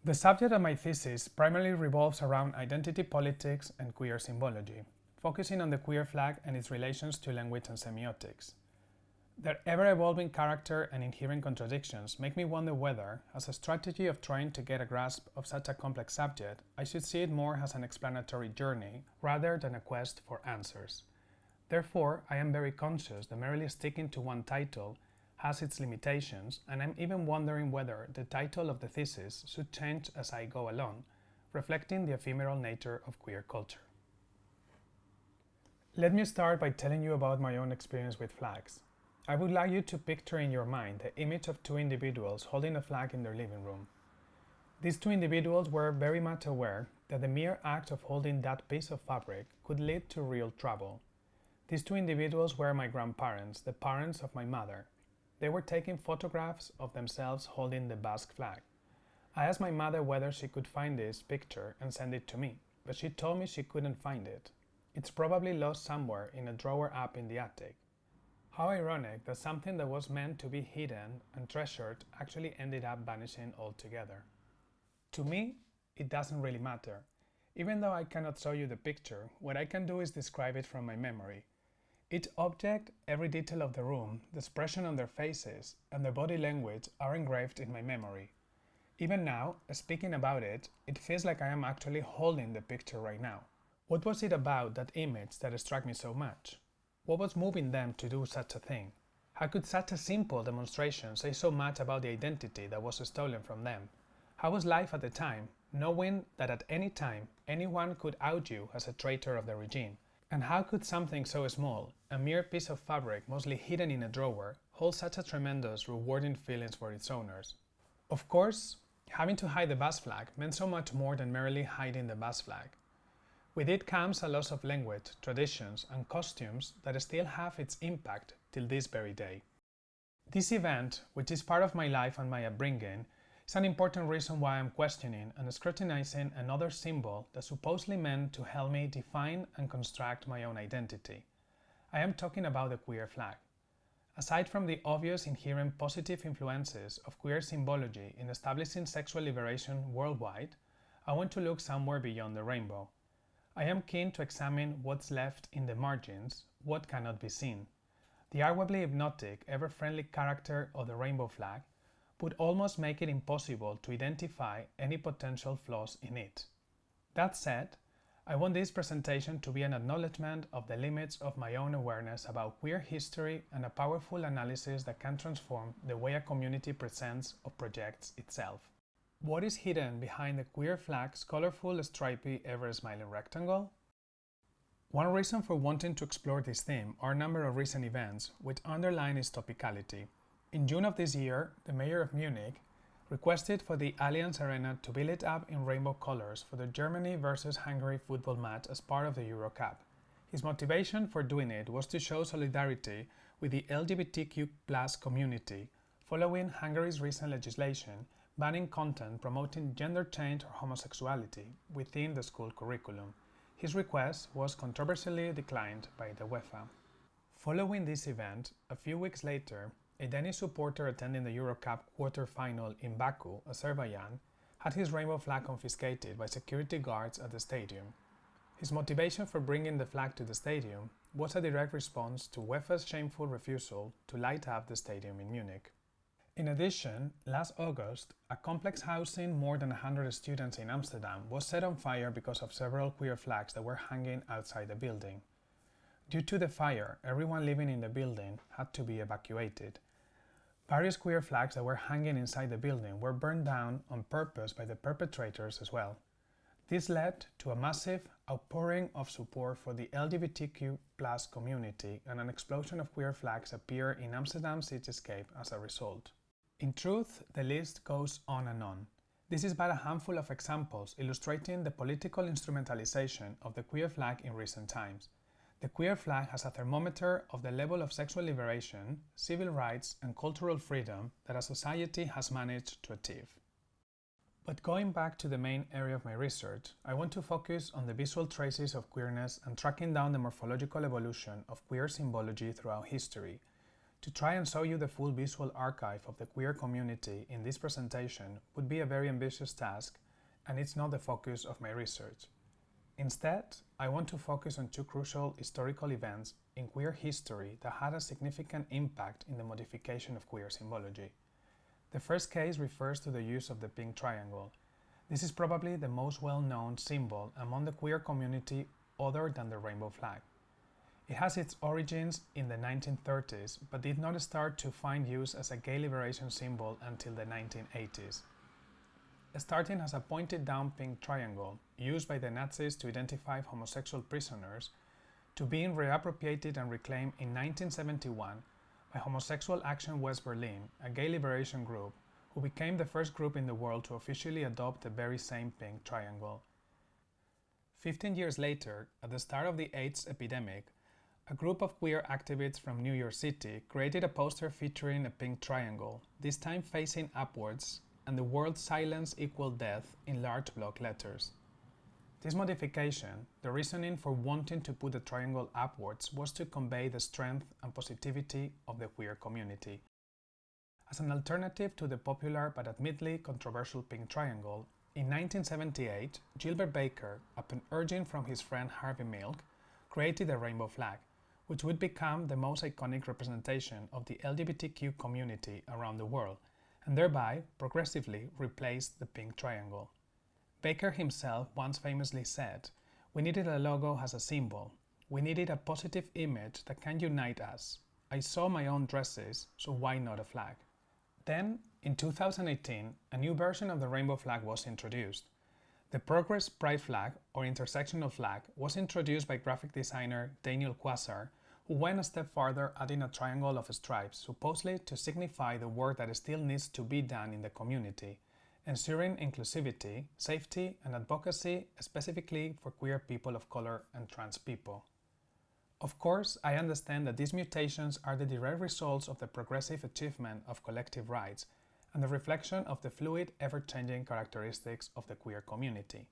The subject of my thesis primarily revolves around identity politics and queer symbology, focusing on the queer flag and its relations to language and semiotics. Their ever-evolving character and inherent contradictions make me wonder whether, as a strategy of trying to get a grasp of such a complex subject, I should see it more as an explanatory journey rather than a quest for answers. Therefore, I am very conscious that merely sticking to one title has its limitations, and I'm even wondering whether the title of the thesis should change as I go along, reflecting the ephemeral nature of queer culture. Let me start by telling you about my own experience with flags. I would like you to picture in your mind the image of two individuals holding a flag in their living room. These two individuals were very much aware that the mere act of holding that piece of fabric could lead to real trouble. These two individuals were my grandparents, the parents of my mother. They were taking photographs of themselves holding the Basque flag. I asked my mother whether she could find this picture and send it to me, but she told me she couldn't find it. It's probably lost somewhere in a drawer up in the attic. How ironic that something that was meant to be hidden and treasured actually ended up vanishing altogether. To me, it doesn't really matter. Even though I cannot show you the picture, what I can do is describe it from my memory. Each object, every detail of the room, the expression on their faces, and their body language are engraved in my memory. Even now, speaking about it, it feels like I am actually holding the picture right now. What was it about that image that struck me so much? What was moving them to do such a thing? How could such a simple demonstration say so much about the identity that was stolen from them? How was life at the time, knowing that at any time anyone could out you as a traitor of the regime? And how could something so small, a mere piece of fabric mostly hidden in a drawer, hold such a tremendous, rewarding feelings for its owners? Of course, having to hide the Basque flag meant so much more than merely hiding the Basque flag. With it comes a loss of language, traditions, and costumes that still have its impact till this very day. This event, which is part of my life and my upbringing, is an important reason why I'm questioning and scrutinizing another symbol that supposedly meant to help me define and construct my own identity. I am talking about the queer flag. Aside from the obvious inherent positive influences of queer symbology in establishing sexual liberation worldwide, I want to look somewhere beyond the rainbow. I am keen to examine what's left in the margins, what cannot be seen. The arguably hypnotic, ever-friendly character of the rainbow flag would almost make it impossible to identify any potential flaws in it. That said, I want this presentation to be an acknowledgement of the limits of my own awareness about queer history and a powerful analysis that can transform the way a community presents or projects itself. What is hidden behind the queer flag's colorful, stripy, ever-smiling rectangle? One reason for wanting to explore this theme are a number of recent events which underline its topicality. In June of this year, the mayor of Munich requested for the Allianz Arena to be lit up in rainbow colors for the Germany versus Hungary football match as part of the Euro Cup. His motivation for doing it was to show solidarity with the LGBTQ+ community following Hungary's recent legislation banning content promoting gender change or homosexuality within the school curriculum. His request was controversially declined by the UEFA. Following this event, a few weeks later, a Danish supporter attending the Euro Cup quarter-final in Baku, Azerbaijan, had his rainbow flag confiscated by security guards at the stadium. His motivation for bringing the flag to the stadium was a direct response to UEFA's shameful refusal to light up the stadium in Munich. In addition, last August, a complex housing more than 100 students in Amsterdam was set on fire because of several queer flags that were hanging outside the building. Due to the fire, everyone living in the building had to be evacuated. Various queer flags that were hanging inside the building were burned down on purpose by the perpetrators as well. This led to a massive outpouring of support for the LGBTQ+ community, and an explosion of queer flags appeared in Amsterdam's cityscape as a result. In truth, the list goes on and on. This is but a handful of examples illustrating the political instrumentalization of the queer flag in recent times. The queer flag has a thermometer of the level of sexual liberation, civil rights, and cultural freedom that a society has managed to achieve. But going back to the main area of my research, I want to focus on the visual traces of queerness and tracking down the morphological evolution of queer symbology throughout history. To try and show you the full visual archive of the queer community in this presentation would be a very ambitious task, and it's not the focus of my research. Instead, I want to focus on two crucial historical events in queer history that had a significant impact in the modification of queer symbology. The first case refers to the use of the pink triangle. This is probably the most well-known symbol among the queer community other than the rainbow flag. It has its origins in the 1930s, but did not start to find use as a gay liberation symbol until the 1980s. Starting as a pointed-down pink triangle used by the Nazis to identify homosexual prisoners, to being reappropriated and reclaimed in 1971 by Homosexual Action West Berlin, a gay liberation group, who became the first group in the world to officially adopt the very same pink triangle. 15 years later, at the start of the AIDS epidemic, a group of queer activists from New York City created a poster featuring a pink triangle, this time facing upwards, and the word "silence equal death" in large block letters. This modification, the reasoning for wanting to put the triangle upwards, was to convey the strength and positivity of the queer community. As an alternative to the popular but admittedly controversial pink triangle, in 1978, Gilbert Baker, upon urging from his friend Harvey Milk, created the rainbow flag, which would become the most iconic representation of the LGBTQ community around the world, and thereby progressively replaced the pink triangle. Baker himself once famously said, "We needed a logo as a symbol. We needed a positive image that can unite us. I saw my own dresses, so why not a flag?" Then, in 2018, a new version of the rainbow flag was introduced. The Progress Pride flag, or intersectional flag, was introduced by graphic designer Daniel Quasar, who went a step farther, adding a triangle of stripes, supposedly to signify the work that still needs to be done in the community, ensuring inclusivity, safety, and advocacy specifically for queer people of color and trans people. Of course, I understand that these mutations are the direct results of the progressive achievement of collective rights and the reflection of the fluid, ever-changing characteristics of the queer community.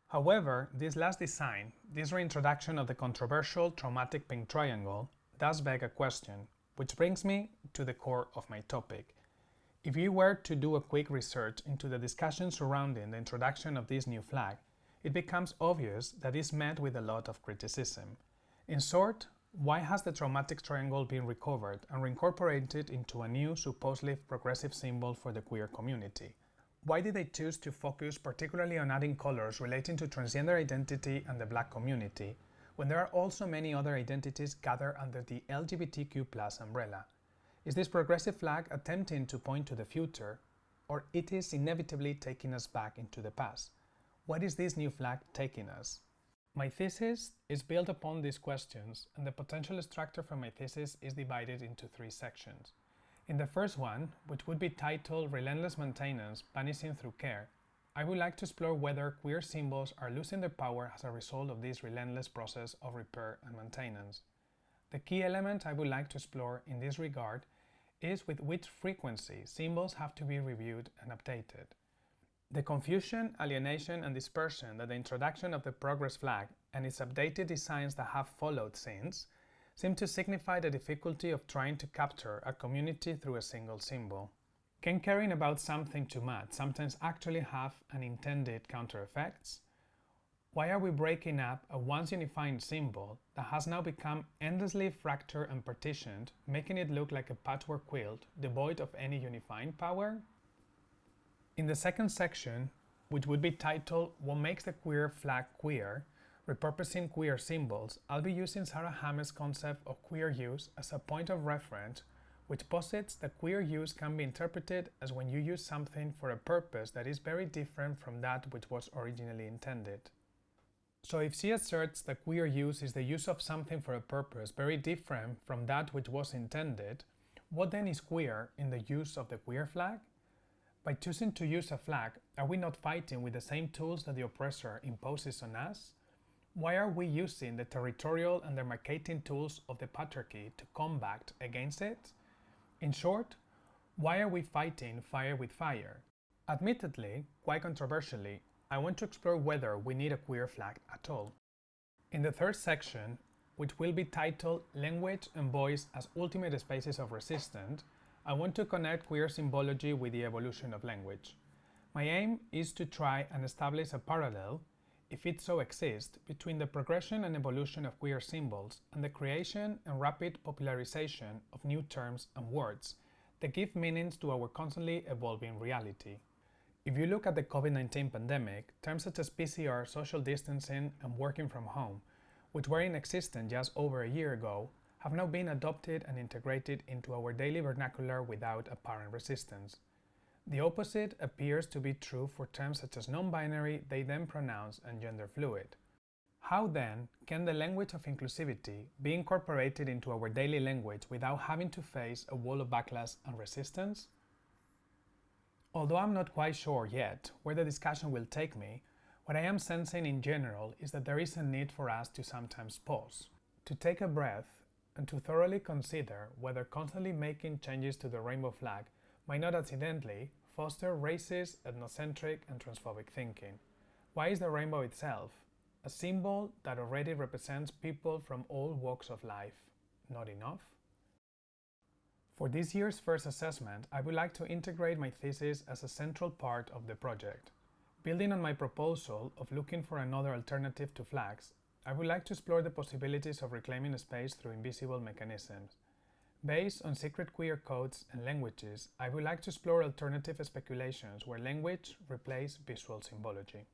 However, this last design, this reintroduction of the controversial traumatic pink triangle, does beg a question, which brings me to the core of my topic. If you were to do a quick research into the discussion surrounding the introduction of this new flag, it becomes obvious that it's met with a lot of criticism. In short, why has the traumatic triangle been recovered and reincorporated into a new, supposedly progressive symbol for the queer community? Why did they choose to focus particularly on adding colors relating to transgender identity and the Black community, when there are also many other identities gathered under the LGBTQ+ umbrella? Is this progressive flag attempting to point to the future, or it is inevitably taking us back into the past? What is this new flag taking us? My thesis is built upon these questions, and the potential structure for my thesis is divided into three sections. In the first one, which would be titled Relentless Maintenance, Vanishing Through Care, I would like to explore whether queer symbols are losing their power as a result of this relentless process of repair and maintenance. The key element I would like to explore in this regard is with which frequency symbols have to be reviewed and updated. The confusion, alienation, and dispersion that the introduction of the Progress flag and its updated designs that have followed since seem to signify the difficulty of trying to capture a community through a single symbol. Can caring about something too much sometimes actually have unintended counter effects? Why are we breaking up a once unifying symbol that has now become endlessly fractured and partitioned, making it look like a patchwork quilt devoid of any unifying power? In the second section, which would be titled What Makes the Queer Flag Queer? Repurposing queer symbols, I'll be using Sarah Hammond's concept of queer use as a point of reference, which posits that queer use can be interpreted as when you use something for a purpose that is very different from that which was originally intended. So if she asserts that queer use is the use of something for a purpose very different from that which was intended, what then is queer in the use of the queer flag? By choosing to use a flag, are we not fighting with the same tools that the oppressor imposes on us? Why are we using the territorial and demarcating tools of the patriarchy to combat against it? In short, why are we fighting fire with fire? Admittedly, quite controversially, I want to explore whether we need a queer flag at all. In the third section, which will be titled Language and Voice as Ultimate Spaces of Resistance, I want to connect queer symbology with the evolution of language. My aim is to try and establish a parallel, if it so exists, between the progression and evolution of queer symbols and the creation and rapid popularization of new terms and words that give meanings to our constantly evolving reality. If you look at the COVID-19 pandemic, terms such as PCR, social distancing, and working from home, which were in existence just over a year ago, have now been adopted and integrated into our daily vernacular without apparent resistance. The opposite appears to be true for terms such as non-binary, they them pronouns, and gender fluid. How then can the language of inclusivity be incorporated into our daily language without having to face a wall of backlash and resistance? Although I'm not quite sure yet where the discussion will take me, what I am sensing in general is that there is a need for us to sometimes pause, to take a breath, and to thoroughly consider whether constantly making changes to the rainbow flag might not accidentally foster racist, ethnocentric, and transphobic thinking. Why is the rainbow itself, a symbol that already represents people from all walks of life, not enough? For this year's first assessment, I would like to integrate my thesis as a central part of the project. Building on my proposal of looking for another alternative to flags, I would like to explore the possibilities of reclaiming space through invisible mechanisms. Based on secret queer codes and languages, I would like to explore alternative speculations where language replaces visual symbology.